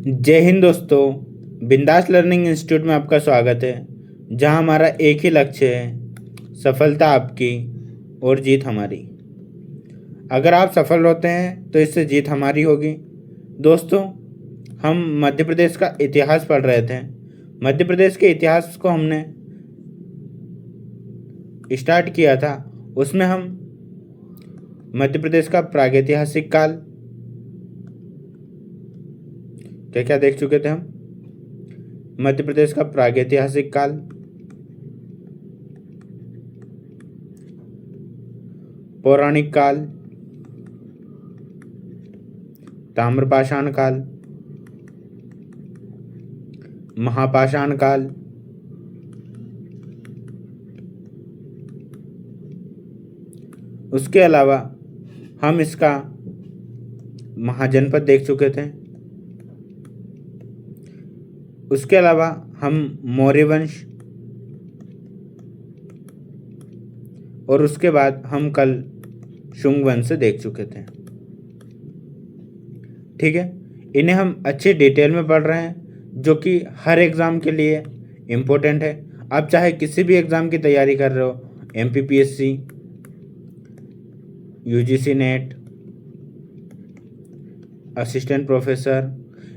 जय हिंद दोस्तों। बिंदास लर्निंग इंस्टीट्यूट में आपका स्वागत है, जहां हमारा एक ही लक्ष्य है, सफलता आपकी और जीत हमारी। अगर आप सफल होते हैं तो इससे जीत हमारी होगी। दोस्तों, हम मध्य प्रदेश का इतिहास पढ़ रहे थे। मध्य प्रदेश के इतिहास को हमने स्टार्ट किया था। उसमें हम मध्य प्रदेश का प्रागैतिहासिक काल क्या क्या देख चुके थे। हम मध्य प्रदेश का प्रागैतिहासिक काल, पौराणिक काल, ताम्रपाषाण काल, महापाषाण काल, उसके अलावा हम इसका महाजनपद देख चुके थे। उसके अलावा हम मौर्य वंश, और उसके बाद हम कल शुंग वंश से देख चुके थे। ठीक है, इन्हें हम अच्छे डिटेल में पढ़ रहे हैं, जो कि हर एग्ज़ाम के लिए इम्पोर्टेंट है। आप चाहे किसी भी एग्ज़ाम की तैयारी कर रहे हो, MPPSC, UGC net, assistant professor,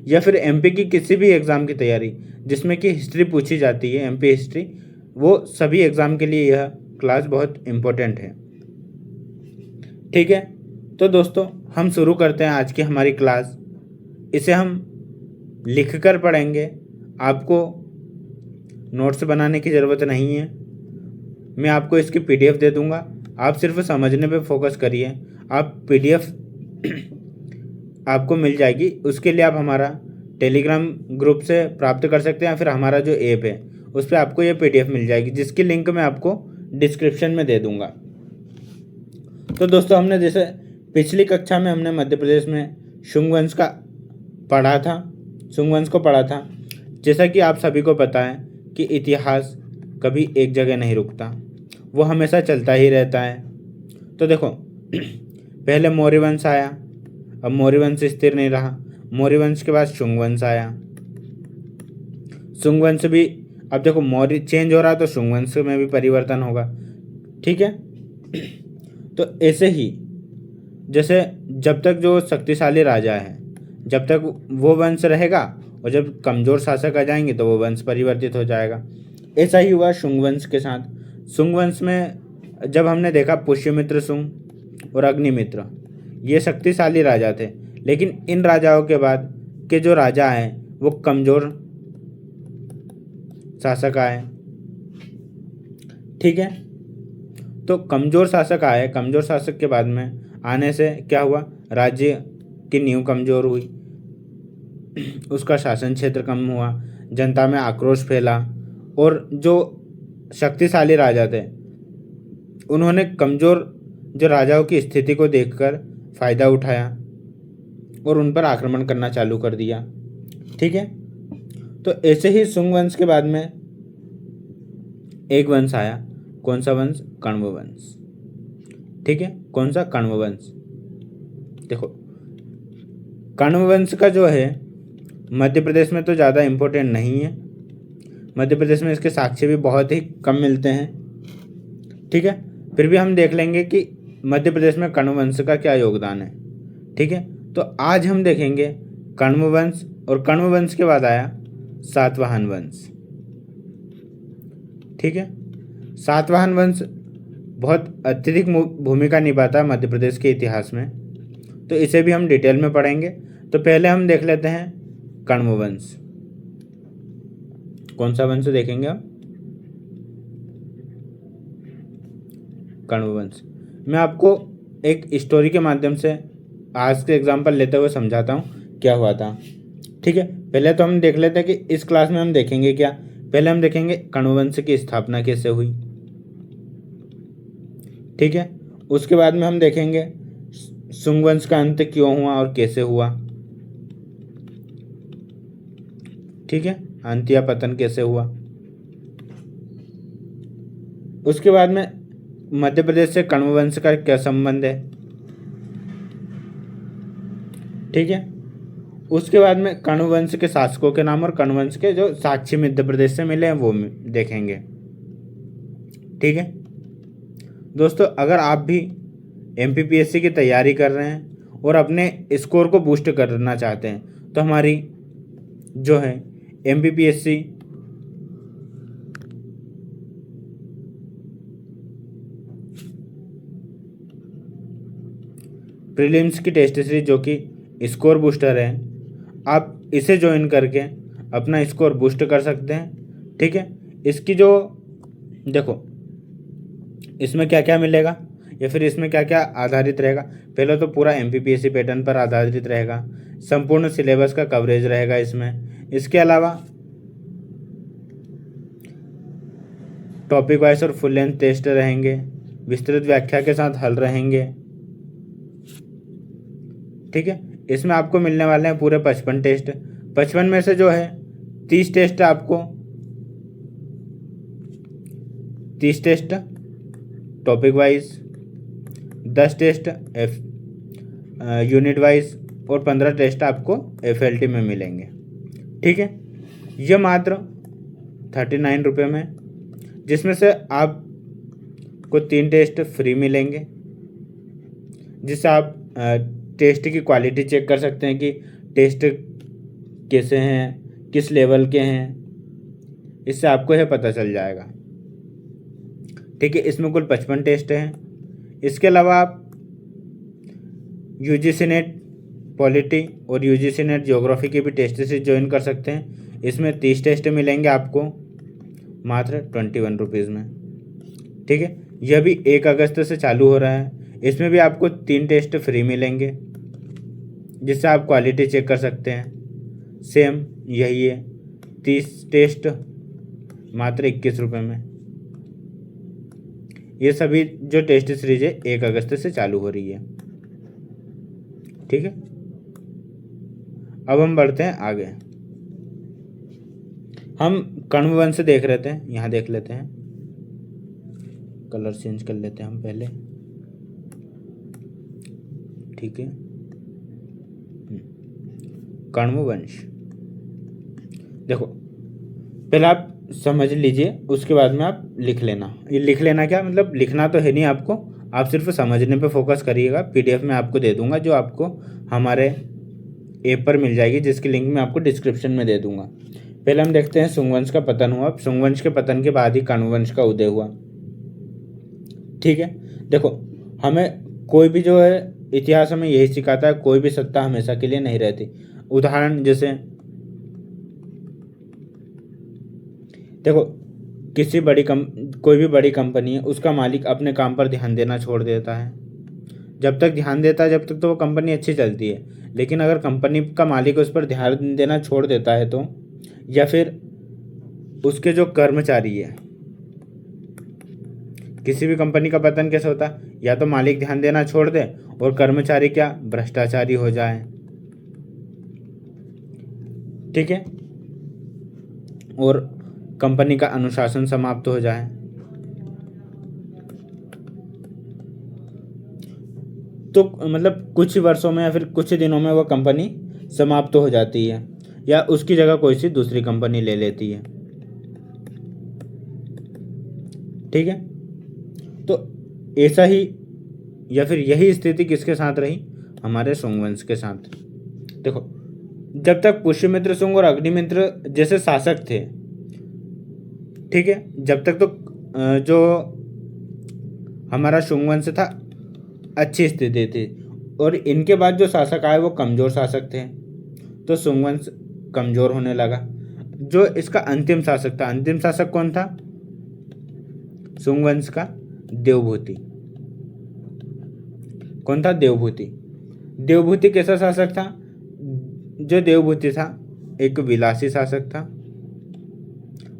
या फिर MP की किसी भी एग्ज़ाम की तैयारी जिसमें कि हिस्ट्री पूछी जाती है, MP हिस्ट्री, वो सभी एग्ज़ाम के लिए यह क्लास बहुत इम्पोर्टेंट है। ठीक है, तो दोस्तों हम शुरू करते हैं आज की हमारी क्लास। इसे हम लिख कर पढ़ेंगे, आपको नोट्स बनाने की ज़रूरत नहीं है। मैं आपको इसकी PDF दे दूंगा, आप सिर्फ समझने पे फोकस करिए। आप PDF आपको मिल जाएगी। उसके लिए आप हमारा टेलीग्राम ग्रुप से प्राप्त कर सकते हैं, या फिर हमारा जो ऐप है उस पर आपको ये PDF मिल जाएगी, जिसकी लिंक मैं आपको डिस्क्रिप्शन में दे दूंगा। तो दोस्तों, हमने जैसे पिछली कक्षा में हमने मध्य प्रदेश में शुंग वंश का पढ़ा था, शुंग वंश को पढ़ा था। जैसा कि आप सभी को पता है कि इतिहास कभी एक जगह नहीं रुकता, वो हमेशा चलता ही रहता है। तो देखो, पहले मौर्य वंश आया, अब मौर्य वंश स्थिर नहीं रहा। मौर्य वंश के बाद शुंग वंश आया। शुंग वंश भी, अब देखो मौर्य चेंज हो रहा है तो शुंग वंश में भी परिवर्तन होगा। ठीक है, तो ऐसे ही जैसे जब तक जो शक्तिशाली राजा है, जब तक वो वंश रहेगा, और जब कमज़ोर शासक आ जाएंगे तो वो वंश परिवर्तित हो जाएगा। ऐसा ही हुआ शुंग वंश के साथ। शुंग वंश में जब हमने देखा पुष्यमित्र शुंग और अग्निमित्र, ये शक्तिशाली राजा थे, लेकिन इन राजाओं के बाद के जो राजा हैं वो कमज़ोर शासक आए। ठीक है, तो कमज़ोर शासक आए, कमज़ोर शासक के बाद में आने से क्या हुआ, राज्य की नींव कमज़ोर हुई, उसका शासन क्षेत्र कम हुआ, जनता में आक्रोश फैला, और जो शक्तिशाली राजा थे उन्होंने कमज़ोर जो राजाओं की स्थिति को देखकर फ़ायदा उठाया और उन पर आक्रमण करना चालू कर दिया। ठीक है, तो ऐसे ही शुंग वंश के बाद में एक वंश आया। कौन सा वंश? कण्व वंश। ठीक है, कौन सा? कण्व वंश। देखो, कण्व वंश का जो है मध्य प्रदेश में तो ज़्यादा इम्पोर्टेंट नहीं है। मध्य प्रदेश में इसके साक्ष्य भी बहुत ही कम मिलते हैं। ठीक है, फिर भी हम देख लेंगे कि मध्य प्रदेश में कण्व वंश का क्या योगदान है। ठीक है, तो आज हम देखेंगे कण्व वंश, और कण्व वंश के बाद आया सातवाहन वंश। ठीक है, सातवाहन वंश बहुत अत्यधिक भूमिका निभाता है मध्य प्रदेश के इतिहास में, तो इसे भी हम डिटेल में पढ़ेंगे। तो पहले हम देख लेते हैं कण्व वंश। कौन सा वंश देखेंगे हम? कण्व वंश। मैं आपको एक स्टोरी के माध्यम से आज के एग्जाम्पल लेते हुए समझाता हूँ क्या हुआ था। ठीक है, पहले तो हम देख लेते हैं कि इस क्लास में हम देखेंगे क्या। पहले हम देखेंगे कण्व वंश की स्थापना कैसे हुई। ठीक है, उसके बाद में हम देखेंगे शुंग वंश का अंत क्यों हुआ और कैसे हुआ। ठीक है, अंत या पतन कैसे हुआ। उसके बाद में मध्य प्रदेश से कण्व वंश का क्या संबंध है। ठीक है, उसके बाद में कण्व वंश के शासकों के नाम और कण्व वंश के जो साक्षी मध्य प्रदेश से मिले हैं वो देखेंगे। ठीक है दोस्तों, अगर आप भी एमपीपीएससी की तैयारी कर रहे हैं और अपने स्कोर को बूस्ट करना चाहते हैं तो हमारी जो है एमपीपीएससी प्रीलिम्स की टेस्ट सीरीज जो कि स्कोर बूस्टर है, आप इसे ज्वाइन करके अपना स्कोर बूस्ट कर सकते हैं। ठीक है, इसकी जो देखो इसमें क्या क्या मिलेगा या फिर इसमें क्या क्या आधारित रहेगा। पहले तो पूरा एमपीपीएससी पैटर्न पर आधारित रहेगा, संपूर्ण सिलेबस का कवरेज रहेगा इसमें। इसके अलावा टॉपिक वाइज और फुल लेंथ टेस्ट रहेंगे, विस्तृत व्याख्या के साथ हल रहेंगे। ठीक है, इसमें आपको मिलने वाले हैं पूरे 55 टेस्ट। 55 में से जो है 30 टेस्ट आपको 30 test topic wise, 10 test unit wise और 15 टेस्ट आपको एफएलटी में मिलेंगे। ठीक है, ये मात्र 39 रुपये में, जिसमें से आपको 3 टेस्ट फ्री मिलेंगे, जिससे आप टेस्ट की क्वालिटी चेक कर सकते हैं कि टेस्ट कैसे हैं, किस लेवल के हैं, इससे आपको यह पता चल जाएगा। ठीक है, इसमें कुल 55 टेस्ट हैं। इसके अलावा आप यूजीसी नेट पॉलिटी और यूजीसी नेट ज्योग्राफी की भी टेस्ट से ज्वाइन कर सकते हैं। इसमें 30 टेस्ट मिलेंगे आपको मात्र 21 रुपीज़ में। ठीक है, यह भी 1 अगस्त से चालू हो रहा है। इसमें भी आपको 3 टेस्ट फ्री मिलेंगे, जिससे आप क्वालिटी चेक कर सकते हैं। सेम यही है, 30 टेस्ट मात्र 21 रुपये में। ये सभी जो टेस्ट सीरीज है 1 अगस्त से चालू हो रही है। ठीक है, अब हम बढ़ते हैं आगे। हम कण्व वंश देख रहे थे, यहाँ देख लेते हैं। कलर चेंज कर लेते हैं हम पहले। ठीक है, कण्व वंश देखो, पहले आप समझ लीजिए, उसके बाद में आप लिख लेना। ये लिख लेना क्या मतलब, लिखना तो है नहीं आपको, आप सिर्फ समझने पे फोकस करिएगा। पीडीएफ में आपको दे दूंगा, जो आपको हमारे ऐप पर मिल जाएगी, जिसकी लिंक मैं आपको डिस्क्रिप्शन में दे दूंगा। पहले हम देखते हैं शुंगवंश का पतन हुआ। शुंगवंश के पतन के बाद ही कण्व वंश का उदय हुआ। ठीक है, देखो हमें कोई भी जो है इतिहास हमें यही सिखाता है, कोई भी सत्ता हमेशा के लिए नहीं रहती। उदाहरण जैसे देखो, कोई भी बड़ी कंपनी है, उसका मालिक अपने काम पर ध्यान देना छोड़ देता है। जब तक ध्यान देता है जब तक तो वो कंपनी अच्छी चलती है, लेकिन अगर कंपनी का मालिक उस पर ध्यान देना छोड़ देता है तो, या फिर उसके जो कर्मचारी है, किसी भी कंपनी का पतन कैसे होता है, या तो मालिक ध्यान देना छोड़ दे और कर्मचारी क्या भ्रष्टाचारी हो जाए। ठीक है, और कंपनी का अनुशासन समाप्त हो जाए। तो मतलब कुछ वर्षों में या फिर कुछ दिनों में वो कंपनी समाप्त हो जाती है, या उसकी जगह कोई सी दूसरी कंपनी ले लेती है। ठीक है, तो ऐसा ही या फिर यही स्थिति किसके साथ रही, हमारे शुंगवंश के साथ। देखो, जब तक पुष्यमित्र शुंग और अग्निमित्र जैसे शासक थे, ठीक है, जब तक तो जो हमारा शुंगवंश था अच्छी स्थिति थी, और इनके बाद जो शासक आए वो कमजोर शासक थे, तो शुंगवंश कमजोर होने लगा। जो इसका अंतिम शासक था, अंतिम शासक कौन था शुंगवंश का, देवभूति। कौन था, देवभूति। देवभूति कैसा शासक था, जो देवभूति था एक विलासी शासक था,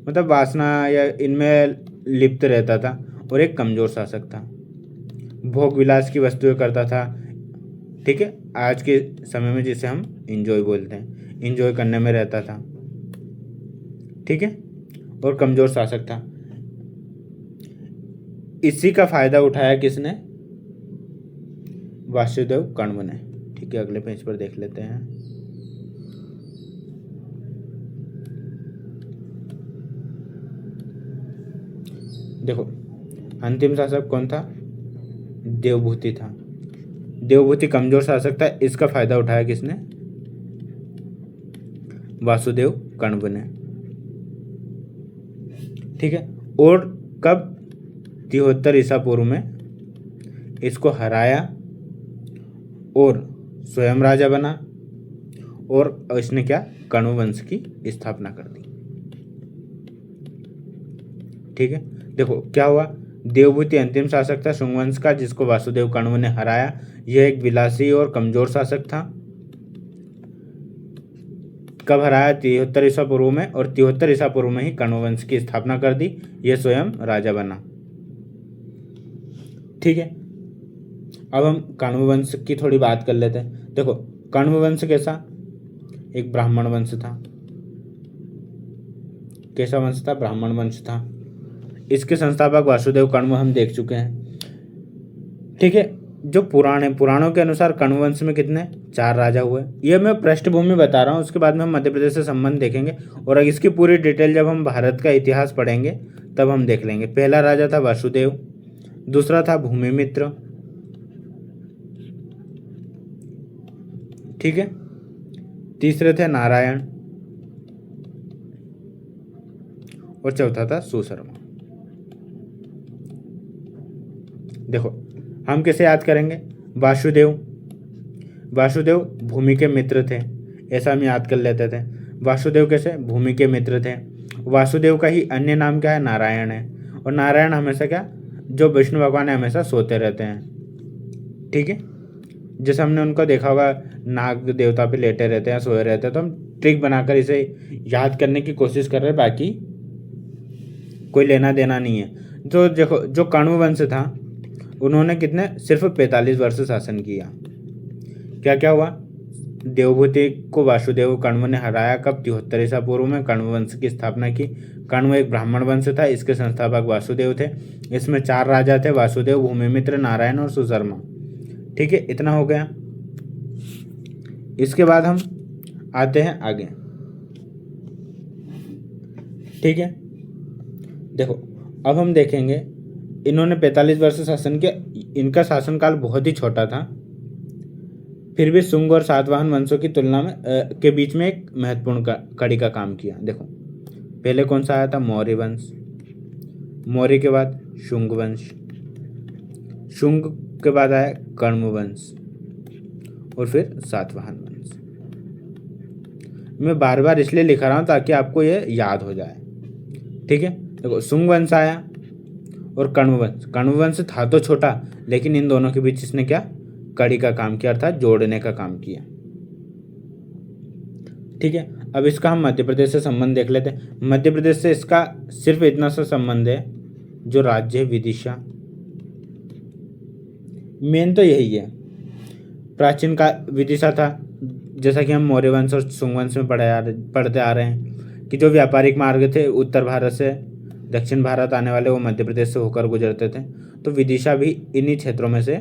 मतलब वासना या इनमें लिप्त रहता था, और एक कमजोर शासक था, भोग विलास की वस्तुएं करता था। ठीक है, आज के समय में जिसे हम इंजॉय बोलते हैं, इंजॉय करने में रहता था। ठीक है, और कमजोर शासक था। इसी का फायदा उठाया किसने, वासुदेव कण्व ने। ठीक है, अगले पेज पर देख लेते हैं। देखो अंतिम शासक कौन था? देवभूति था। देवभूति कमजोर शासक था, इसका फायदा उठाया किसने? वासुदेव कण्व ने। ठीक है। और कब? 73 ईसा पूर्व में इसको हराया और स्वयं राजा बना और इसने क्या? कण्व वंश की स्थापना कर दी। ठीक है। देखो क्या हुआ, देवभूति अंतिम शासक था शुंग वंश का, जिसको वासुदेव कण्व ने हराया। यह एक विलासी और कमजोर शासक था। कब हराया? 73 ईसा पूर्व में, और 73 ईसा पूर्व में ही कण्व वंश की स्थापना कर दी। यह स्वयं राजा बना। ठीक है। अब हम कण्व वंश की थोड़ी बात कर लेते हैं। देखो कण्व वंश कैसा? एक ब्राह्मण वंश था। कैसा वंश था? ब्राह्मण वंश था। इसके संस्थापक वासुदेव कण्व हम देख चुके हैं। ठीक है। जो पुराणों के अनुसार कण्व वंश में कितने? 4 राजा हुए। ये मैं पृष्ठभूमि बता रहा हूँ, उसके बाद में हम मध्य प्रदेश से संबंध देखेंगे और इसकी पूरी डिटेल जब हम भारत का इतिहास पढ़ेंगे तब हम देख लेंगे। पहला राजा था वासुदेव, दूसरा था भूमिमित्र, ठीक है, तीसरे थे नारायण और चौथा था सुशर्मा। देखो हम कैसे याद करेंगे? वासुदेव भूमि के मित्र थे, ऐसा हम याद कर लेते थे। वासुदेव कैसे? भूमि के मित्र थे। वासुदेव का ही अन्य नाम क्या है? नारायण है। और नारायण हमेशा क्या? जो विष्णु भगवान है, हमेशा सोते रहते हैं। ठीक है। जैसे हमने उनको देखा होगा, नाग देवता पे लेटे रहते हैं, सोए रहते हैं, तो हम ट्रिक बनाकर इसे याद करने की कोशिश कर रहे हैं, बाकी कोई लेना देना नहीं है। तो देखो जो कण्व वंश था उन्होंने कितने? सिर्फ 45 वर्ष शासन किया। क्या क्या हुआ? देवभूति को वासुदेव कण्व ने हराया। कब? 73 ईसा पूर्व में कण्व वंश की स्थापना की। कण्व एक ब्राह्मण वंश था, इसके संस्थापक वासुदेव थे। इसमें 4 राजा थे, वासुदेव, भूमिमित्र, नारायण और सुशर्मा। ठीक है, इतना हो गया। इसके बाद हम आते हैं आगे। ठीक है। देखो अब हम देखेंगे, इन्होंने 45 वर्ष शासन किया। इनका शासनकाल बहुत ही छोटा था, फिर भी शुंग और सातवाहन वंशों की तुलना में के बीच में एक महत्वपूर्ण कड़ी का काम किया। देखो पहले कौन सा आया था? मौर्य वंश। मौर्य के बाद शुंग वंश। शुंग के बाद आया कण्व वंश और फिर सातवाहन वंश। मैं बार बार इसलिए लिख रहा हूं ताकि आपको ये याद हो जाए। ठीक है। देखो शुंग वंश आया और कण्व वंश। कण्व वंश था तो छोटा, लेकिन इन दोनों के बीच इसने क्या? कड़ी का काम किया, अर्थात जोड़ने का काम किया। ठीक है। अब इसका हम मध्य प्रदेश से संबंध देख लेते हैं। मध्य प्रदेश से इसका सिर्फ इतना सा संबंध है, जो राज्य है विदिशा। मेन तो यही है। प्राचीन का विदिशा था, जैसा कि हम मौर्य वंश और शुंग वंश में पढ़ते आ रहे हैं कि जो व्यापारिक मार्ग थे उत्तर भारत से दक्षिण भारत आने वाले, वो मध्य प्रदेश से होकर गुजरते थे। तो विदिशा भी इन्हीं क्षेत्रों में से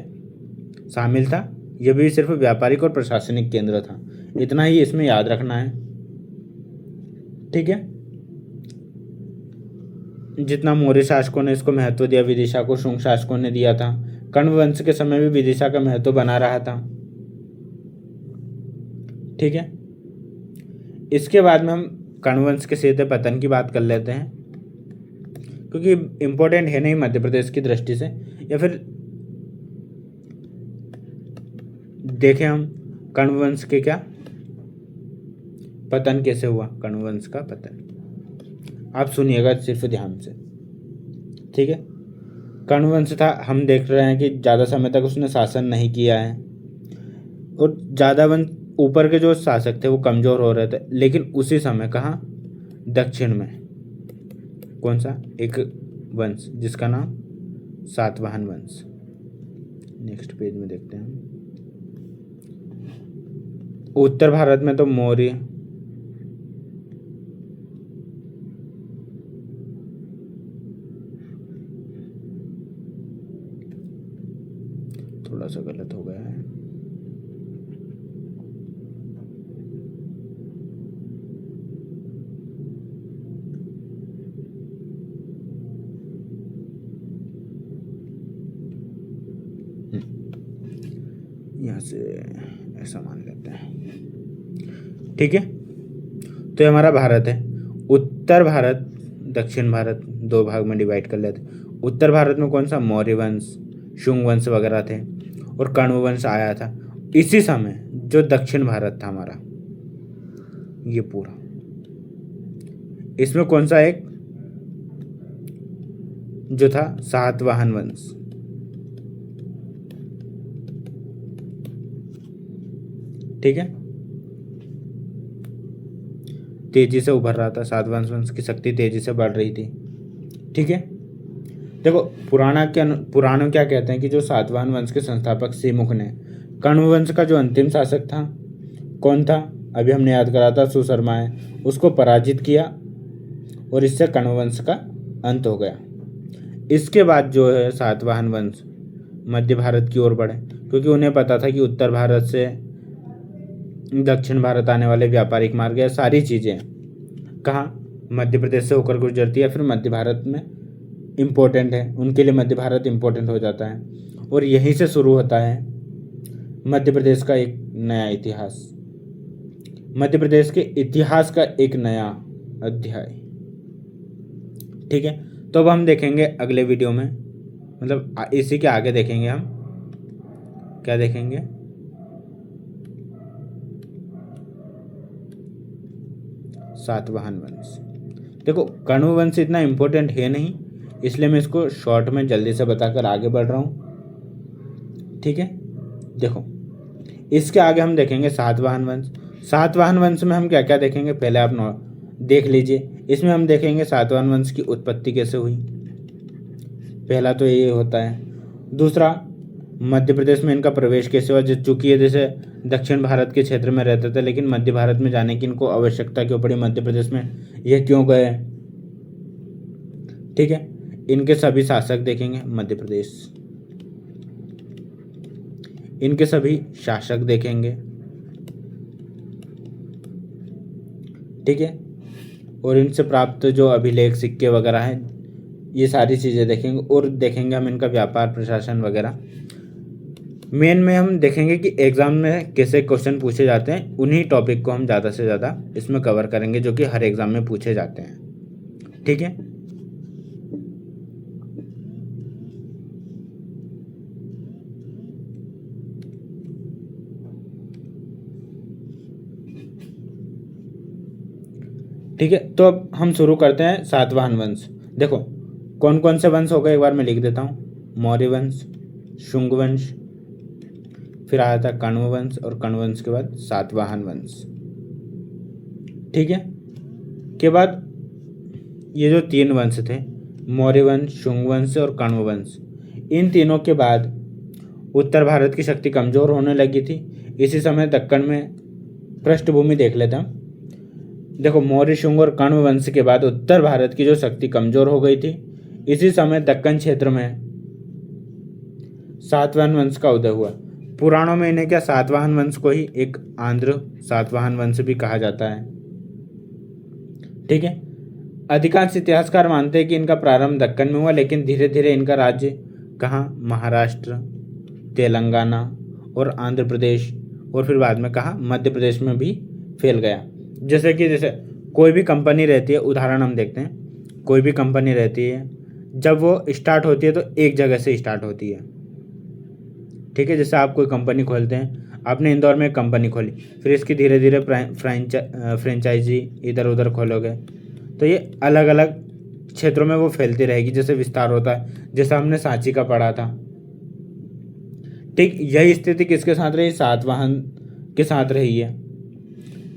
शामिल था। यह भी सिर्फ व्यापारिक और प्रशासनिक केंद्र था। इतना ही इसमें याद रखना है। ठीक है। जितना मौर्य शासकों ने इसको महत्व दिया विदिशा को, शुंग शासकों ने दिया था। कण्व वंश के समय भी विदिशा का महत्व बना रहा था। ठीक है। इसके बाद में हम कण्व वंश के सीधे पतन की बात कर लेते हैं, क्योंकि इंपॉर्टेंट है नहीं मध्य प्रदेश की दृष्टि से। या फिर देखें हम कण्व वंश के क्या पतन कैसे हुआ। कण्व वंश का पतन आप सुनिएगा सिर्फ ध्यान से। ठीक है। कण्व वंश था, हम देख रहे हैं कि ज़्यादा समय तक उसने शासन नहीं किया है और ज़्यादा वंश ऊपर के जो शासक थे वो कमज़ोर हो रहे थे। लेकिन उसी समय कहाँ? दक्षिण में कौन सा? एक वंश जिसका नाम सातवाहन वंश। नेक्स्ट पेज में देखते हैं। उत्तर भारत में तो मौर्य, थोड़ा सा गलत हो गया है। इसे ऐसा मान लेते हैं, ठीक है। तो ये हमारा भारत है। उत्तर भारत, दक्षिण भारत, दो भाग में डिवाइड कर लेते हैं। उत्तर भारत में कौन सा, मौर्य वंश, शुंग वंश वगैरह थे, और कण्व वंश आया था इसी समय। जो दक्षिण भारत था हमारा, ये पूरा, इसमें कौन सा एक जो था, सातवाहन वंश, ठीक है, तेजी से उभर रहा था। सातवाहन वंश की शक्ति तेजी से बढ़ रही थी, ठीक है। देखो पुराणों क्या कहते हैं कि जो सातवाहन वंश के संस्थापक सिमुख ने कण्व वंश का जो अंतिम शासक था, कौन था, अभी हमने याद करा था, सुशर्मा है, उसको पराजित किया और इससे कण्व वंश का अंत हो गया। इसके बाद जो है सातवाहन वंश मध्य भारत की ओर बढ़े, क्योंकि उन्हें पता था कि उत्तर भारत से दक्षिण भारत आने वाले व्यापारिक मार्ग या सारी चीज़ें कहाँ, मध्य प्रदेश से होकर गुजरती है, फिर मध्य भारत में इम्पोर्टेंट है, उनके लिए मध्य भारत इम्पोर्टेंट हो जाता है। और यहीं से शुरू होता है मध्य प्रदेश का एक नया इतिहास, मध्य प्रदेश के इतिहास का एक नया अध्याय, ठीक है। तो अब हम देखेंगे अगले वीडियो में, मतलब इसी के आगे देखेंगे हम, क्या देखेंगे, सातवाहन वंश। देखो कण्व वंश इतना इम्पोर्टेंट है नहीं, इसलिए मैं इसको शॉर्ट में जल्दी से बताकर आगे बढ़ रहा हूँ, ठीक है। देखो इसके आगे हम देखेंगे सातवाहन वंश। सातवाहन वंश में हम क्या क्या देखेंगे, पहले आप देख लीजिए। इसमें हम देखेंगे सातवाहन वंश की उत्पत्ति कैसे हुई, पहला तो ये होता है। दूसरा, मध्य प्रदेश में इनका प्रवेश कैसे हुआ, चूंकि ये जैसे दक्षिण भारत के क्षेत्र में रहते थे, लेकिन मध्य भारत में जाने की इनको आवश्यकता क्यों पड़ी, मध्य प्रदेश में ये क्यों गए, ठीक है। इनके सभी शासक देखेंगे मध्य प्रदेश, इनके सभी शासक देखेंगे, ठीक है। और इनसे प्राप्त जो अभिलेख, सिक्के वगैरह हैं, ये सारी चीज़ें देखेंगे। और देखेंगे हम इनका व्यापार, प्रशासन वगैरह। मेन में हम देखेंगे कि एग्ज़ाम में कैसे क्वेश्चन पूछे जाते हैं, उन्हीं टॉपिक को हम ज़्यादा से ज़्यादा इसमें कवर करेंगे, जो कि हर एग्ज़ाम में पूछे जाते हैं, ठीक है। ठीक है, तो अब हम शुरू करते हैं सातवाहन वंश। देखो कौन कौन से वंश हो गए, एक बार मैं लिख देता हूँ। मौर्य वंश, शुंग वंश, फिर आया था कण्व वंश, और कण्व वंश के बाद सातवाहन वंश, ठीक है। के बाद ये जो तीन वंश थे, मौर्य वंश, शुंग वंश और कण्व वंश, इन तीनों के बाद उत्तर भारत की शक्ति कमज़ोर होने लगी थी। इसी समय दक्कन में पृष्ठभूमि देख लेते हैं। देखो मौर्य, शुंग और कण्व वंश के बाद उत्तर भारत की जो शक्ति कमज़ोर हो गई थी, इसी समय दक्कन क्षेत्र में सातवाहन वंश का उदय हुआ। पुराणों में इन्हें क्या, सातवाहन वंश को ही एक आंध्र सातवाहन वंश भी कहा जाता है, ठीक है। अधिकांश इतिहासकार मानते हैं कि इनका प्रारंभ दक्कन में हुआ, लेकिन धीरे धीरे इनका राज्य कहाँ, महाराष्ट्र, तेलंगाना और आंध्र प्रदेश, और फिर बाद में कहाँ, मध्य प्रदेश में भी फैल गया। जैसे कोई भी कंपनी रहती है, उदाहरण हम देखते हैं, कोई भी कंपनी रहती है, जब वो स्टार्ट होती है तो एक जगह से स्टार्ट होती है, ठीक है। जैसे आप कोई कंपनी खोलते हैं, आपने इंदौर में एक कंपनी खोली, फिर इसकी धीरे धीरे फ्रेंचाइजी इधर उधर खोलोगे, तो ये अलग अलग क्षेत्रों में वो फैलती रहेगी, जैसे विस्तार होता है, जैसा हमने सांची का पढ़ा था, ठीक। यही स्थिति किसके साथ रही, सातवाहन के साथ रही है।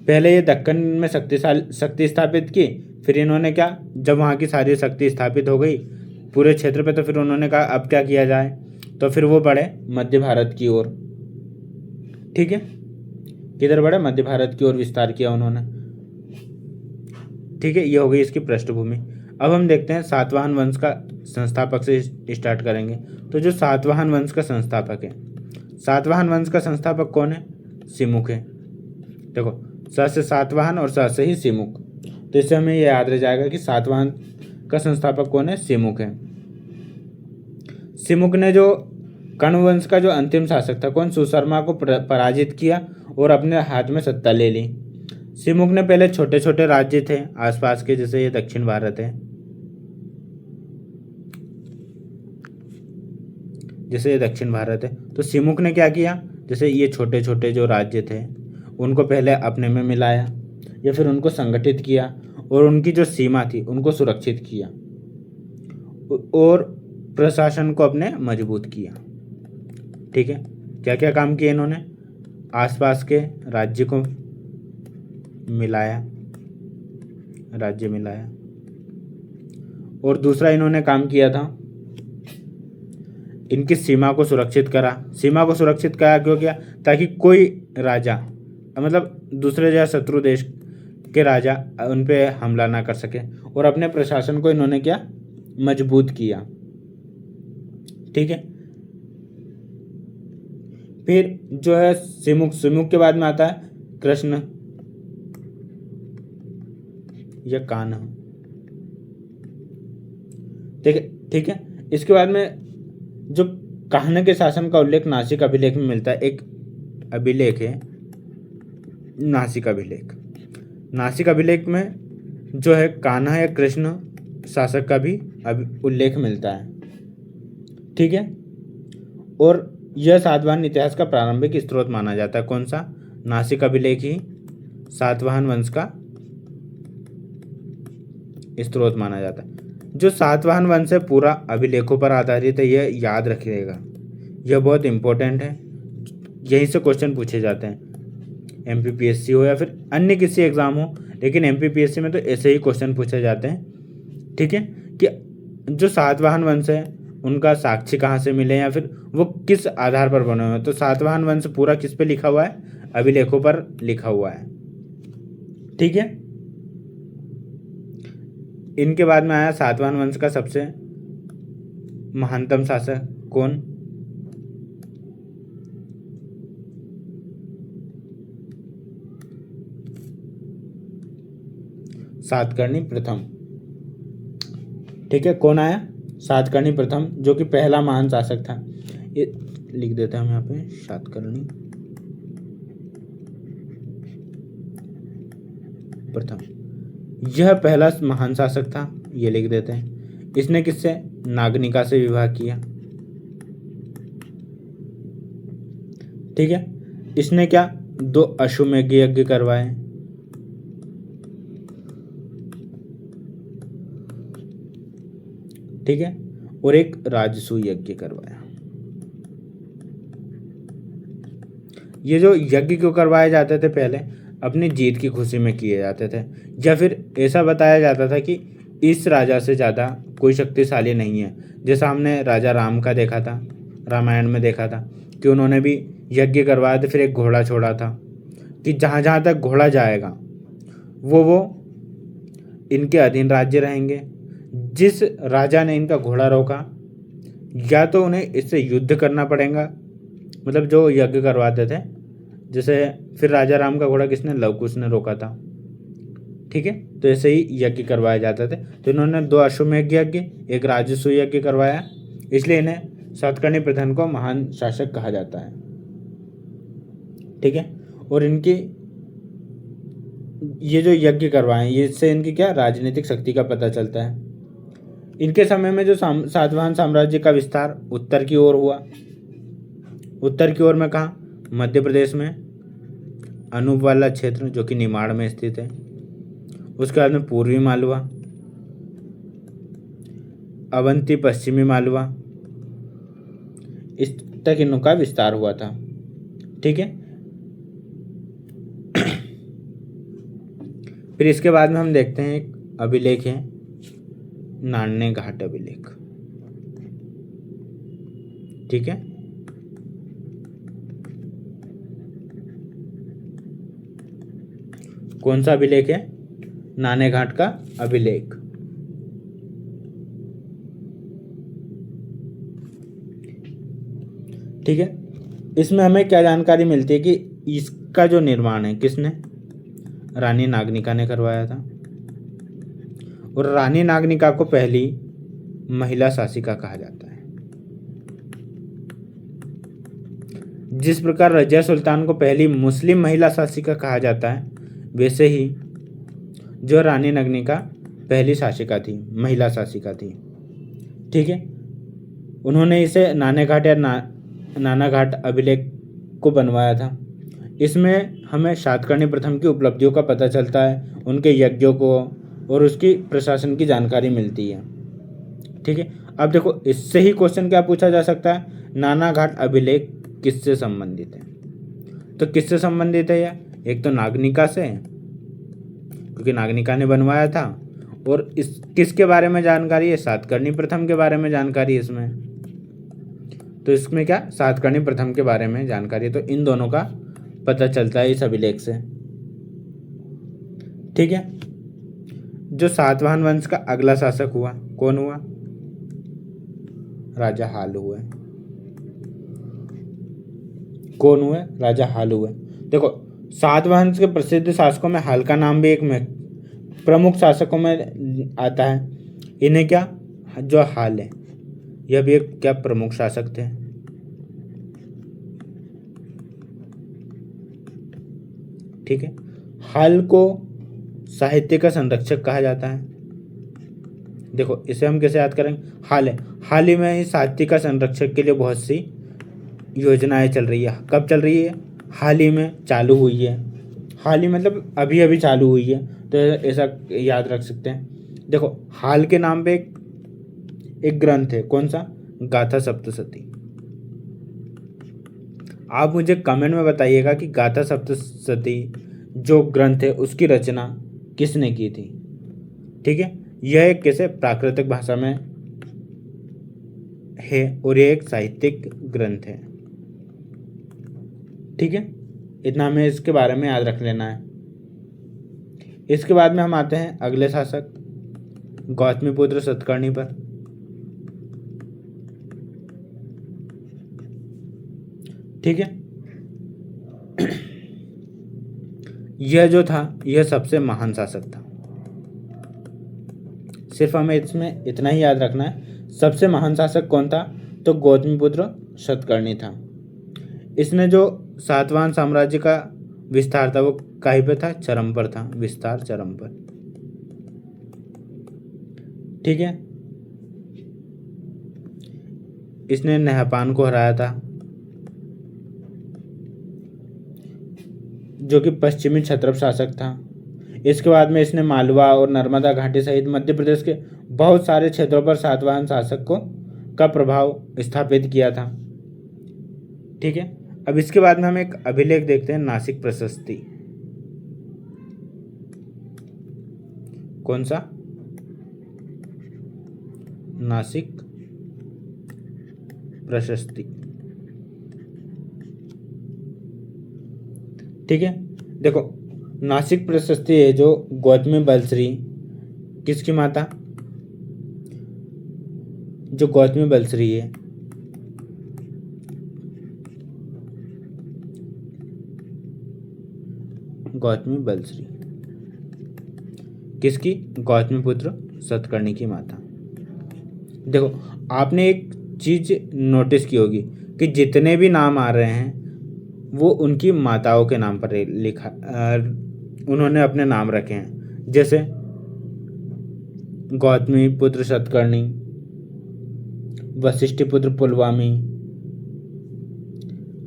पहले ये दक्कन में शक्ति स्थापित की, फिर इन्होंने क्या, जब वहाँ की सारी शक्ति स्थापित हो गई पूरे क्षेत्र पे, तो फिर उन्होंने कहा अब क्या किया जाए, तो फिर वो बढ़े मध्य भारत की ओर, ठीक है। किधर बढ़े, मध्य भारत की ओर विस्तार किया उन्होंने, ठीक है। ये हो गई इसकी पृष्ठभूमि। अब हम देखते हैं सातवाहन वंश का संस्थापक से स्टार्ट करेंगे। तो जो सातवाहन वंश का संस्थापक है, सातवाहन वंश का संस्थापक कौन है, सिमुख है। देखो स से सातवाहन और स से ही सिमुख, तो इससे हमें यह याद रह जाएगा कि सातवाहन का संस्थापक कौन है, सिमुख है। सिमुख ने जो कण्व वंश का जो अंतिम शासक था कौन, सुशर्मा को पराजित किया और अपने हाथ में सत्ता ले ली। सिमुक ने पहले छोटे छोटे राज्य थे आसपास के, जैसे ये दक्षिण भारत है, जैसे ये दक्षिण भारत है, तो सिमुक ने क्या किया, जैसे ये छोटे छोटे जो राज्य थे उनको पहले अपने में मिलाया या फिर उनको संगठित किया और उनकी जो सीमा थी उनको सुरक्षित किया और प्रशासन को अपने मजबूत किया। ठीक है, क्या क्या काम किए इन्होंने, आसपास के राज्य को मिलाया, राज्य मिलाया, और दूसरा इन्होंने काम किया था इनकी सीमा को सुरक्षित करा। सीमा को सुरक्षित करा क्यों किया, ताकि कोई राजा मतलब दूसरे या शत्रु देश के राजा उन पे हमला ना कर सके, और अपने प्रशासन को इन्होंने क्या, मजबूत किया। ठीक है, फिर जो है सिमुक, सिमुक के बाद में आता है कृष्ण या कान्ह। ठीक है, ठीक है, इसके बाद में जो कान्ह के शासन का उल्लेख नासिक अभिलेख में मिलता है। एक अभिलेख है नासिक अभिलेख। नासिक अभिलेख में जो है कान्हा या कृष्ण शासक का भी उल्लेख मिलता है। ठीक है, और यह सातवाहन इतिहास का प्रारंभिक स्रोत माना जाता है। कौन सा, नासिक अभिलेख ही सातवाहन वंश का स्रोत माना जाता है। जो सातवाहन वंश है पूरा अभिलेखों पर आधारित है, यह याद रखिएगा, यह बहुत इंपॉर्टेंट है, यहीं से क्वेश्चन पूछे जाते हैं। एमपीपीएससी हो या फिर अन्य किसी एग्जाम हो, लेकिन एमपीपीएससी में तो ऐसे ही क्वेश्चन पूछे जाते हैं। ठीक है, कि जो सातवाहन वंश है उनका साक्षी कहाँ से मिले या फिर वो किस आधार पर बने हुए हैं। तो सातवाहन वंश पूरा किस पे लिखा हुआ है, अभिलेखों पर लिखा हुआ है। ठीक है, इनके बाद में आया सातवाहन वंश का सबसे महानतम शासक कौन, सातकर्णी प्रथम। ठीक है, कौन आया, सातकर्णी प्रथम, जो कि पहला महान शासक था। ये लिख देते हैं हम यहाँ पे, सातकर्णी प्रथम, यह पहला महान शासक था, ये लिख देते हैं। इसने किससे, नागनिका से विवाह किया। ठीक है, इसने क्या, 2 अश्वमेध यज्ञ करवाए। ठीक है, और एक राजसूय यज्ञ करवाया। ये जो यज्ञ क्यों करवाए जाते थे, पहले अपनी जीत की खुशी में किए जाते थे, या फिर ऐसा बताया जाता था कि इस राजा से ज़्यादा कोई शक्तिशाली नहीं है। जैसा हमने राजा राम का देखा था, रामायण में देखा था कि उन्होंने भी यज्ञ करवाया था, फिर एक घोड़ा छोड़ा था कि जहाँ जहाँ तक घोड़ा जाएगा वो इनके अधीन राज्य रहेंगे। जिस राजा ने इनका घोड़ा रोका, या तो उन्हें इससे युद्ध करना पड़ेगा, मतलब जो यज्ञ करवाते थे, जैसे फिर राजा राम का घोड़ा किसने, लवकुश ने रोका था। ठीक है, तो ऐसे ही यज्ञ करवाए जाते थे। तो इन्होंने 2 अश्वमेध यज्ञ, एक राजसूय यज्ञ करवाया, इसलिए इन्हें सातकर्णी प्रथम को महान शासक कहा जाता है। ठीक है, और इनकी ये जो यज्ञ करवाए, इससे इनकी क्या, राजनीतिक शक्ति का पता चलता है। इनके समय में जो सातवाहन साम्राज्य का विस्तार उत्तर की ओर हुआ। उत्तर की ओर में कहाँ, मध्य प्रदेश में अनूप वाला क्षेत्र जो कि निमाड़ में स्थित है। उसके बाद में पूर्वी मालवा, अवंती पश्चिमी मालवा, इस तक इनका विस्तार हुआ था। ठीक है, फिर इसके बाद में हम देखते हैं एक अभिलेख है, नान्य घाट अभिलेख। ठीक है, कौन सा अभिलेख है, नाने घाट का अभिलेख। ठीक है, इसमें हमें क्या जानकारी मिलती है कि इसका जो निर्माण है किसने, रानी नागनिका ने करवाया था। और रानी नागनिका को पहली महिला शासिका कहा जाता है। जिस प्रकार रजिया सुल्तान को पहली मुस्लिम महिला शासिका कहा जाता है, वैसे ही जो रानी नगनिका पहली शासिका थी, महिला शासिका थी। ठीक है, उन्होंने इसे नाणेघाट या नानाघाट अभिलेख को बनवाया था। इसमें हमें सातकर्णी प्रथम की उपलब्धियों का पता चलता है, उनके यज्ञों को और उसकी प्रशासन की जानकारी मिलती है। ठीक है, अब देखो इससे ही क्वेश्चन क्या पूछा जा सकता है, नानाघाट अभिलेख किससे संबंधित है? तो किससे संबंधित है यह? एक तो नागनिका से, क्योंकि नागनिका ने बनवाया था, और इस किसके बारे में जानकारी है? सातकर्णी प्रथम के बारे में जानकारी है इसमें। तो इसमें क्या, सातकर्णी प्रथम के बारे में जानकारी है, तो इन दोनों का पता चलता है इस अभिलेख से। ठीक है, जो सातवाहन वंश का अगला शासक हुआ, कौन हुआ? राजा हाल हुए। कौन हुए? राजा हाल हुए। देखो सातवाहन के प्रसिद्ध शासकों में हाल का नाम भी एक प्रमुख शासकों में आता है। इन्हें क्या, जो हाल है यह भी एक क्या प्रमुख शासक थे। ठीक है, हाल को साहित्य का संरक्षक कहा जाता है। देखो इसे हम कैसे याद करेंगे, हाल ही में ही साहित्य का संरक्षक के लिए बहुत सी योजनाएं चल रही है। कब चल रही है? हाल ही में चालू हुई है। हाल ही मतलब अभी अभी चालू हुई है, तो ऐसा याद रख सकते हैं। देखो हाल के नाम पे एक ग्रंथ है, कौन सा? गाथा सप्तशती। आप मुझे कमेंट में बताइएगा कि गाथा सप्तशती जो ग्रंथ है उसकी रचना किसने की थी। ठीक है, यह एक कैसे प्राकृतिक भाषा में है और यह एक साहित्यिक ग्रंथ है। ठीक है, इतना हमें इसके बारे में याद रख लेना है। इसके बाद में हम आते हैं अगले शासक गौतमीपुत्र सतकर्णी पर। ठीक है, यह जो था यह सबसे महान शासक था। सिर्फ हमें इसमें इतना ही याद रखना है, सबसे महान शासक कौन था? तो गौतमीपुत्र सतकर्णी था। इसने जो सातवाहन साम्राज्य का विस्तार था वो कहीं पे था? चरम पर था, विस्तार चरम पर। ठीक है, इसने नहपान को हराया था, जो कि पश्चिमी क्षत्रप शासक था। इसके बाद में इसने मालवा और नर्मदा घाटी सहित मध्य प्रदेश के बहुत सारे क्षेत्रों पर सातवाहन शासक का प्रभाव स्थापित किया था। ठीक है, अब इसके बाद में हम एक अभिलेख देखते हैं, नासिक प्रशस्ति। कौन सा? नासिक प्रशस्ति। ठीक है, देखो नासिक प्रशस्ति है जो गौतमी बलश्री, किसकी माता? जो गौतमी बलश्री है, गौतमी बलश्री किसकी? गौतमीपुत्र सतकर्णी की माता। देखो आपने एक चीज नोटिस की होगी कि जितने भी नाम आ रहे हैं वो उनकी माताओं के नाम पर लिखा, उन्होंने अपने नाम रखे हैं। जैसे गौतमी पुत्र सतकर्णी, वशिष्ठी पुत्र पुलवामी,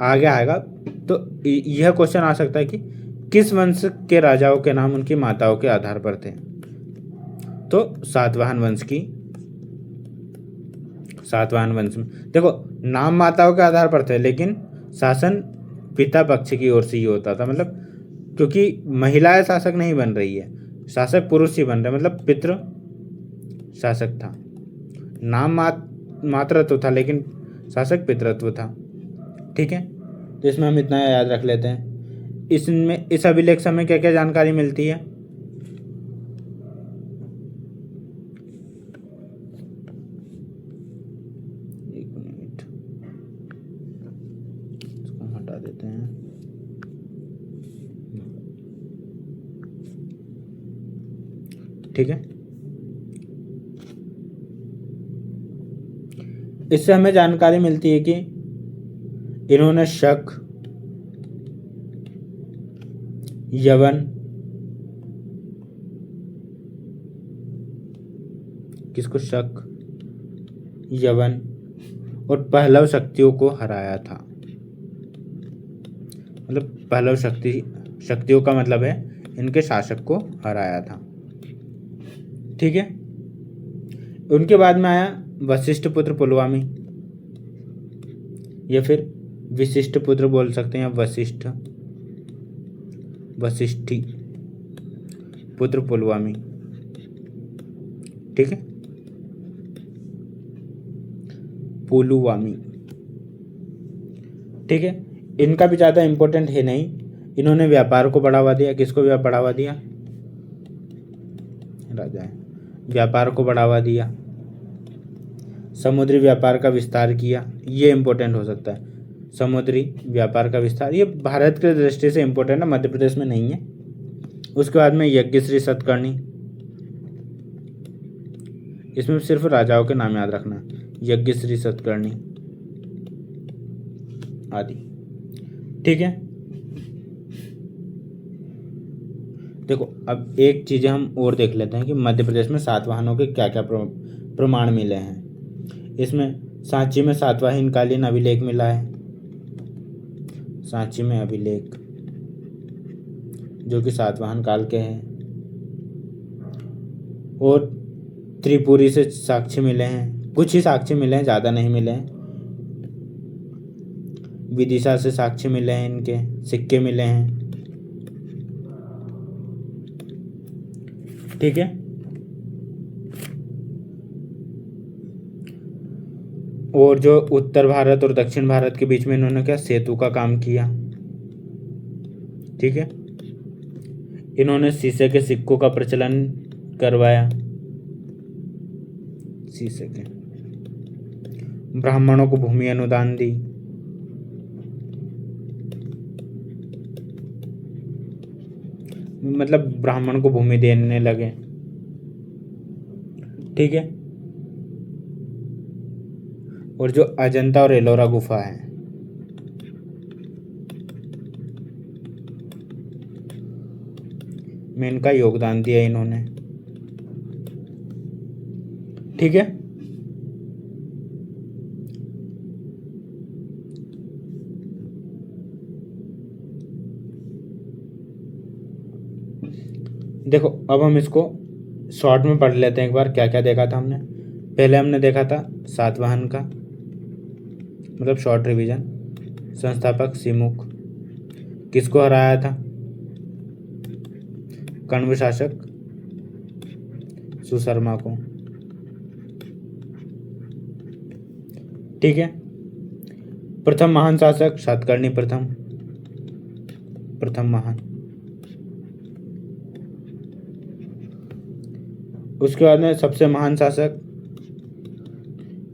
आगे आएगा। तो यह क्वेश्चन आ सकता है कि किस वंश के राजाओं के नाम उनकी माताओं के आधार पर थे? तो सातवाहन वंश में देखो नाम माताओं के आधार पर थे, लेकिन शासन पिता पक्ष की ओर से ही होता था। मतलब क्योंकि महिलाएं शासक नहीं बन रही है, शासक पुरुष ही बन रहे, मतलब पितृ शासक था। नाम मातृत्व था लेकिन शासक पितृत्व था। ठीक है, तो इसमें हम इतना याद रख लेते हैं। इसमें इस अभिलेख से हमें क्या क्या जानकारी मिलती है? एक मिनट, इसको हटा देते हैं। ठीक है, इससे हमें जानकारी मिलती है कि इन्होंने शक, यवन, किसको, शक, यवन और पहलव शक्तियों को हराया था। मतलब पहलव शक्तियों का मतलब है इनके शासक को हराया था। ठीक है। उनके बाद में आया वशिष्ठ पुत्र पुलवामी, या फिर विशिष्ट पुत्र बोल सकते हैं, वशिष्ठी पुत्र पुलवामी। ठीक है, पुलवामी। ठीक है, इनका भी ज़्यादा इम्पोर्टेंट है नहीं। इन्होंने व्यापार को बढ़ावा दिया। किसको बढ़ावा दिया? राजा, व्यापार को बढ़ावा दिया, समुद्री व्यापार का विस्तार किया। ये इम्पोर्टेंट हो सकता है, समुद्री व्यापार का विस्तार। ये भारत के दृष्टि से इम्पोर्टेंट है, मध्य प्रदेश में नहीं है। उसके बाद में यज्ञश्री सतकर्णी, इसमें सिर्फ राजाओं के नाम याद रखना, यज्ञश्री सतकर्णी आदि। ठीक है, देखो अब एक चीज़ हम और देख लेते हैं कि मध्य प्रदेश में सातवाहनों के क्या क्या प्रमाण मिले हैं। इसमें सांची में सातवाहन कालीन अभिलेख मिला है, सांची में अभिलेख जो कि सातवाहन काल के हैं। और त्रिपुरी से साक्ष्य मिले हैं, कुछ ही साक्ष्य मिले हैं, ज़्यादा नहीं मिले हैं। विदिशा से साक्ष्य मिले हैं, इनके सिक्के मिले हैं। ठीक है, और जो उत्तर भारत और दक्षिण भारत के बीच में इन्होंने क्या, सेतु का काम किया। ठीक है, इन्होंने शीशे के सिक्कों का प्रचलन करवाया, शीशे के। ब्राह्मणों को भूमि अनुदान दी। मतलब ब्राह्मण को भूमि देने लगे। ठीक है, और जो अजंता और एलोरा गुफा है, में इनका योगदान दिया इन्होंने। ठीक है, देखो अब हम इसको शॉर्ट में पढ़ लेते हैं एक बार। क्या क्या देखा था हमने? पहले हमने देखा था सातवाहन का, मतलब शॉर्ट रिवीजन। संस्थापक सिमुख, किसको हराया था? कण्व शासक सुशर्मा को। ठीक है, प्रथम महान शासक सातकर्णी प्रथम महान। उसके बाद में सबसे महान शासक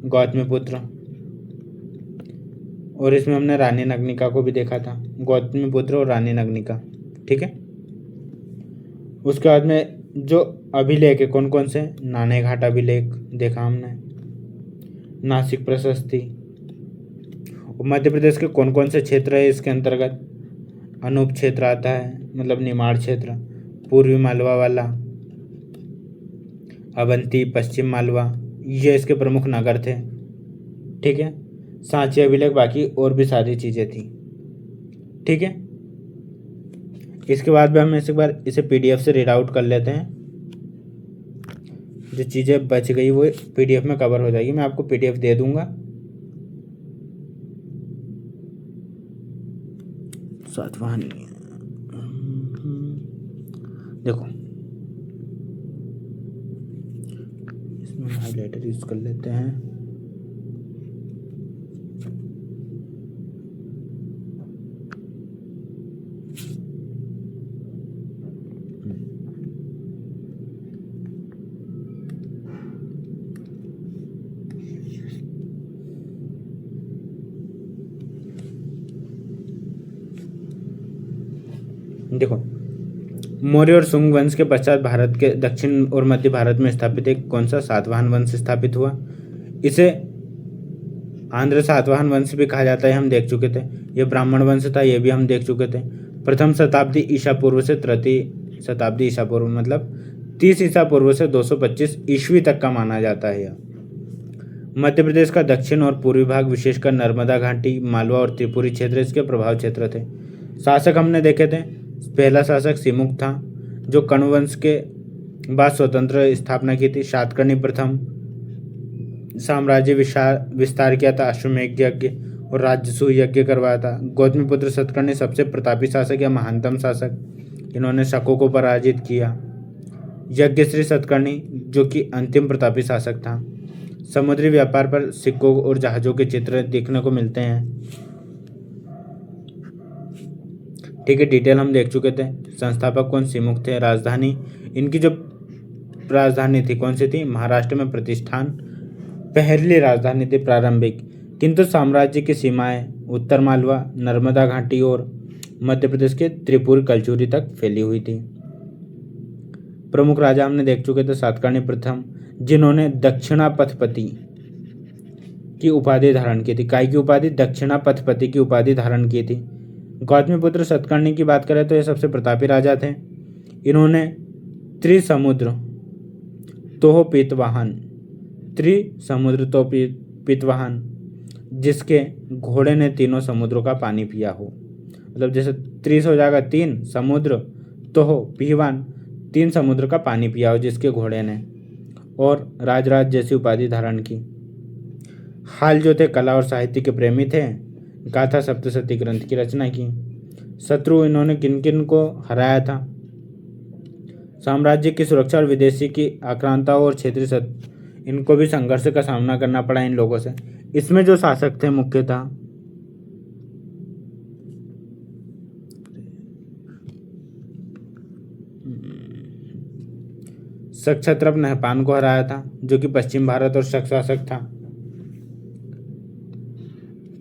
गौतमीपुत्र, और इसमें हमने रानी नग्निका को भी देखा था, गौतमीपुत्र और रानी नग्निका। ठीक है, उसके बाद में जो अभिलेख है कौन कौन से? नाणेघाट अभिलेख देखा हमने, नासिक प्रशस्ति। मध्य प्रदेश के कौन कौन से क्षेत्र है इसके अंतर्गत? अनूप क्षेत्र आता है, मतलब निमाड़ क्षेत्र, पूर्वी मालवा वाला, अवंती, पश्चिम मालवा, ये इसके प्रमुख नगर थे। ठीक है, सांची अभिलेख, बाकी और भी सारी चीज़ें थी। ठीक है, इसके बाद भी हम एक बार इसे पीडीएफ से रीड आउट कर लेते हैं। जो चीज़ें बच गई वो पीडीएफ में कवर हो जाएगी, मैं आपको पीडीएफ दे दूंगा। सातवाहन, देखो इसमें हाइलाइटर यूज कर लेते हैं। देखो, मौर्य और शुंग वंश के पश्चात भारत के दक्षिण और मध्य भारत में स्थापित एक कौन सा सातवाहन वंश स्थापित हुआ। इसे आंध्र सातवाहन वंश भी कहा जाता है, हम देख चुके थे। ये ब्राह्मण वंश था, ये भी हम देख चुके थे। प्रथम शताब्दी ईसा पूर्व से तृतीय शताब्दी ईसा पूर्व मतलब 30 ईसा पूर्व से 225 ईस्वी तक का माना जाता है यह। मध्य प्रदेश का दक्षिण और पूर्वी भाग विशेषकर नर्मदा घाटी, मालवा और त्रिपुरी क्षेत्र इसके प्रभाव क्षेत्र थे। शासक हमने देखे थे, पहला शासक सिमुक था जो कण्व वंश के बाद स्वतंत्र स्थापना की थी। सातकर्णी प्रथम साम्राज्य विस्तार किया था, अश्वमेध यज्ञ और राजसूय यज्ञ करवाया था। गौतमीपुत्र सतकर्णी सबसे प्रतापी शासक या महानतम शासक, इन्होंने शकों को पराजित किया। यज्ञश्री सतकर्णी जो कि अंतिम प्रतापी शासक था। समुद्री व्यापार पर सिक्कों और जहाज़ों के चित्र देखने को मिलते हैं। ठीक है, डिटेल हम देख चुके थे। संस्थापक कौन? सिमुक थे। राजधानी, इनकी जो राजधानी थी कौन सी थी? महाराष्ट्र में प्रतिष्ठान पहली राजधानी थी प्रारंभिक, किंतु साम्राज्य की सीमाएं उत्तर मालवा, नर्मदा घाटी और मध्य प्रदेश के त्रिपुरी कलचुरी तक फैली हुई थी। प्रमुख राजा हमने देख चुके थे, सातकर्णी प्रथम जिन्होंने दक्षिणापथपति की उपाधि धारण की थी। काय की उपाधि? दक्षिणापथपति की उपाधि धारण की थी। गौतमीपुत्र सतकर्णी की बात करें तो ये सबसे प्रतापी राजा थे। इन्होंने त्रिसमुद्र तोहपीतवाहन, त्रिसमुद्र तोहपीतवाहन जिसके घोड़े ने तीनों समुद्रों का पानी पिया हो, मतलब जैसे त्रिस हो जाएगा तीन समुद्र, तोह पीवान तीन समुद्र का पानी पिया हो जिसके घोड़े ने, और राजराज जैसी उपाधि धारण की। हाल जो थे कला और साहित्य के प्रेमी थे, गाथा सप्तशती ग्रंथ की रचना की। शत्रु इन्होंने किन किन को हराया था? साम्राज्य की सुरक्षा और विदेशी की आक्रांताओं और क्षेत्रीय इनको भी संघर्ष का सामना करना पड़ा इन लोगों से। इसमें जो शासक थे मुख्यतः क्षत्रप नहपान को हराया था जो कि पश्चिम भारत और शक शासक था।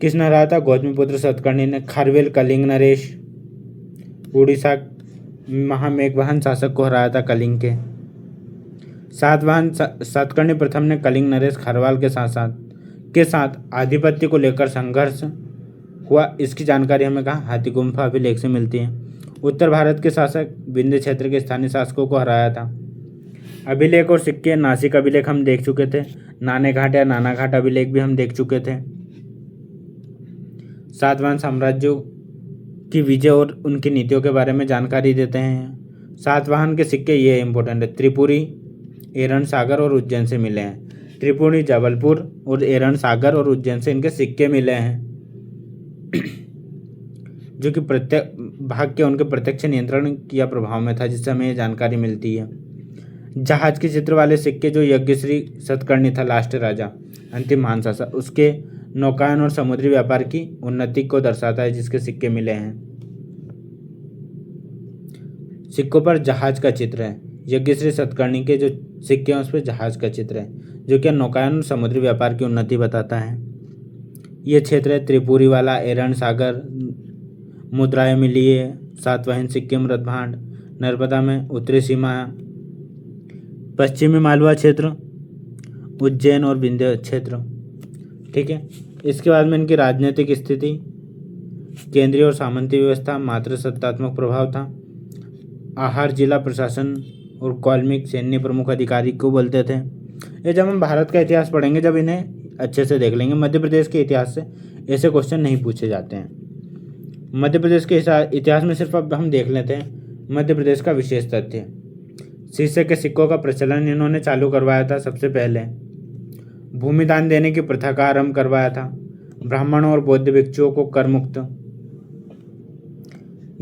किसने हराया था? गौतमीपुत्र सतकर्णी ने। खारवेल कलिंग नरेश उड़ीसा महामेघवाहन शासक को हराया था कलिंग के। सातवाहन सतकर्णी प्रथम ने कलिंग नरेश खारवाल के साथ आधिपत्य को लेकर संघर्ष हुआ, इसकी जानकारी हमें कहा हाथी गुम्फा अभिलेख से मिलती है। उत्तर भारत के शासक विंध्य क्षेत्र के स्थानीय शासकों को हराया था। अभिलेख और सिक्के, नासिक अभिलेख हम देख चुके थे, नाने घाट या नाना घाट अभिलेख भी हम देख चुके थे। सातवाहन साम्राज्यों की विजय और उनकी नीतियों के बारे में जानकारी देते हैं। सातवाहन के सिक्के ये इंपॉर्टेंट है, त्रिपुरी, एरन सागर और उज्जैन से मिले हैं। त्रिपुरी, जबलपुर और एरन सागर और उज्जैन से इनके सिक्के मिले हैं जो कि प्रत्येक भाग के उनके प्रत्यक्ष नियंत्रण या प्रभाव में था, जिससे हमें ये जानकारी मिलती है। जहाज के चित्र वाले सिक्के जो यज्ञश्री सतकर्णी था लास्ट राजा, अंतिम महान शासक, उसके नौकायन और समुद्री व्यापार की उन्नति को दर्शाता है, जिसके सिक्के मिले हैं। सिक्कों पर जहाज का चित्र है। यज्ञश्री सतकर्णी के जो सिक्के हैं उस पर जहाज का चित्र है जो कि नौकायन और समुद्री व्यापार की उन्नति बताता है। ये क्षेत्र है त्रिपुरी वाला, एरन सागर, मुद्राएं मिली है, सातवाहन सिक्किम, रथभांड, नर्मदा में उत्तरी सीमा, पश्चिमी मालवा क्षेत्र, उज्जैन और विंध्य क्षेत्र। ठीक है, इसके बाद में इनकी राजनीतिक स्थिति, केंद्रीय और सामंती व्यवस्था, मात्र सत्तात्मक प्रभाव था। आहार, जिला प्रशासन और कौल्मिक सैन्य प्रमुख अधिकारी को बोलते थे। ये जब हम भारत का इतिहास पढ़ेंगे जब इन्हें अच्छे से देख लेंगे। मध्य प्रदेश के इतिहास से ऐसे क्वेश्चन नहीं पूछे जाते हैं। मध्य प्रदेश के इतिहास में सिर्फ अब हम देख लेते हैं मध्य प्रदेश का विशेष तथ्य। शीशे के सिक्कों का प्रचलन इन्होंने चालू करवाया था सबसे पहले। भूमि दान देने की प्रथा का आरंभ करवाया था। ब्राह्मणों और बौद्ध भिक्षुओं को कर मुक्त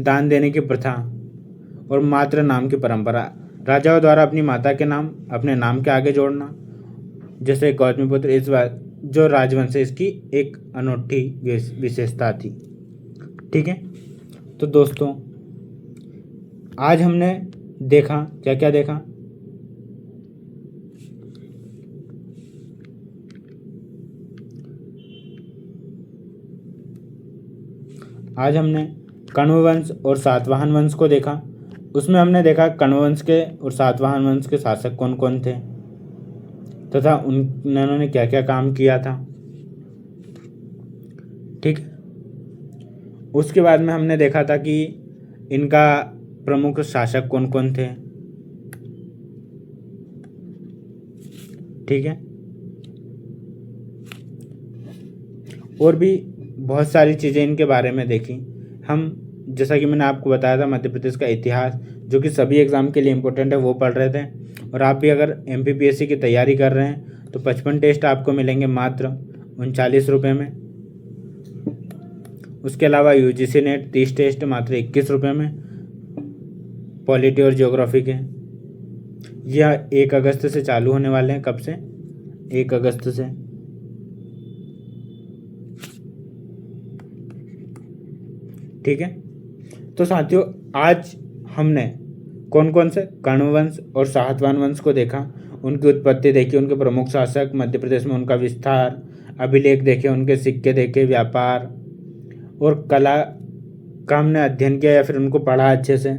दान देने की प्रथा और मात्र नाम की परंपरा, राजाओं द्वारा अपनी माता के नाम अपने नाम के आगे जोड़ना, जैसे गौतमीपुत्र, इस बार जो राजवंश है इसकी एक अनूठी विशेषता थी। ठीक है, तो दोस्तों आज हमने देखा, क्या क्या देखा? आज हमने कण्व वंश और सातवाहन वंश को देखा। उसमें हमने देखा कण्व वंश के और सातवाहन वंश के शासक कौन कौन थे तथा उन्होंने क्या क्या काम किया था। ठीक है। उसके बाद में हमने देखा था कि इनका प्रमुख शासक कौन कौन थे। ठीक है। और भी बहुत सारी चीज़ें इनके बारे में देखी हम। जैसा कि मैंने आपको बताया था, मध्य प्रदेश का इतिहास जो कि सभी एग्ज़ाम के लिए इम्पोर्टेंट है, वो पढ़ रहे थे। और आप भी अगर MPPSC की तैयारी कर रहे हैं तो 55 टेस्ट आपको मिलेंगे मात्र 39 रुपये में। उसके अलावा UGC नेट 30 टेस्ट मात्र 21 रुपये में, पॉलिटी और ज्योग्राफी के। यह 1 अगस्त से चालू होने वाले हैं। कब से? 1 अगस्त से। ठीक है। तो साथियों, आज हमने कौन कौन से कण्व वंश और सातवाहन वंश को देखा, उनकी उत्पत्ति देखी, उनके प्रमुख शासक, मध्य प्रदेश में उनका विस्तार, अभिलेख देखे, उनके सिक्के देखे, व्यापार और कला का हमने अध्ययन किया या फिर उनको पढ़ा अच्छे से।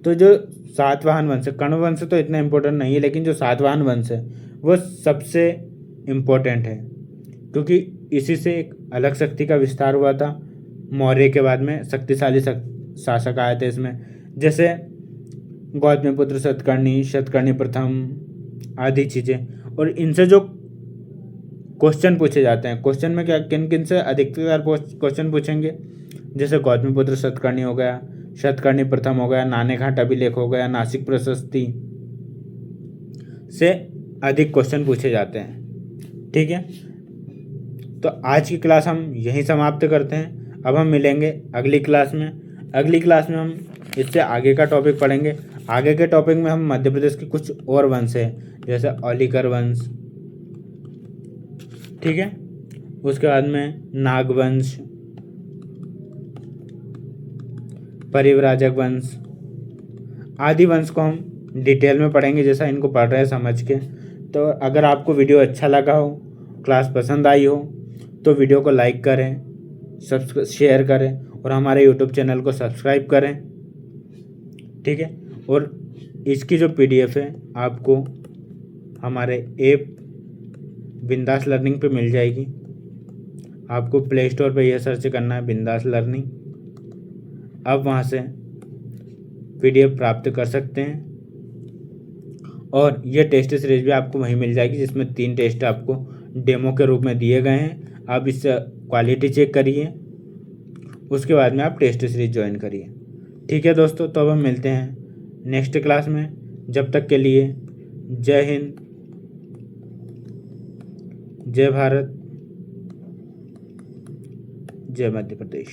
तो जो सातवाहन वंश है, कण्व वंश तो इतना इम्पोर्टेंट नहीं है, लेकिन जो सातवाहन वंश है वो सबसे इम्पोर्टेंट है, क्योंकि इसी से एक अलग शक्ति का विस्तार हुआ था। मौर्य के बाद में शक्तिशाली शासक आए थे इसमें, जैसे गौतमीपुत्र शतकर्णी प्रथम आदि चीज़ें। और इनसे जो क्वेश्चन पूछे जाते हैं, क्वेश्चन में क्या किन किन से अधिकतर क्वेश्चन पूछेंगे, जैसे गौतमीपुत्र शतकर्णी हो गया, शतकर्णी प्रथम हो गया, नाणेघाट अभिलेख हो गया, नासिक प्रशस्ति से अधिक क्वेश्चन पूछे जाते हैं। ठीक है। तो आज की क्लास हम यहीं समाप्त करते हैं। अब हम मिलेंगे अगली क्लास में। अगली क्लास में हम इससे आगे का टॉपिक पढ़ेंगे। आगे के टॉपिक में हम मध्य प्रदेश के कुछ और वंश हैं, जैसे औलिकर वंश। ठीक है। उसके बाद में नागवंश, परिव्राजक वंश आदि वंश को हम डिटेल में पढ़ेंगे, जैसा इनको पढ़ रहे हैं समझ के। तो अगर आपको वीडियो अच्छा लगा हो, क्लास पसंद आई हो, तो वीडियो को लाइक करें, शेयर करें और हमारे YouTube चैनल को सब्सक्राइब करें। ठीक है। और इसकी जो PDF है आपको हमारे ऐप बिंदास लर्निंग पे मिल जाएगी। आपको प्ले स्टोर पे यह सर्च करना है, बिंदास लर्निंग। आप वहाँ से PDF प्राप्त कर सकते हैं। और ये टेस्ट सीरीज भी आपको वहीं मिल जाएगी, जिसमें 3 टेस्ट आपको डेमो के रूप में दिए गए हैं। आप इससे क्वालिटी चेक करिए, उसके बाद में आप टेस्ट सीरीज ज्वाइन करिए। ठीक है दोस्तों, तो अब हम मिलते हैं नेक्स्ट क्लास में। जब तक के लिए जय हिंद, जय भारत, जय मध्य प्रदेश।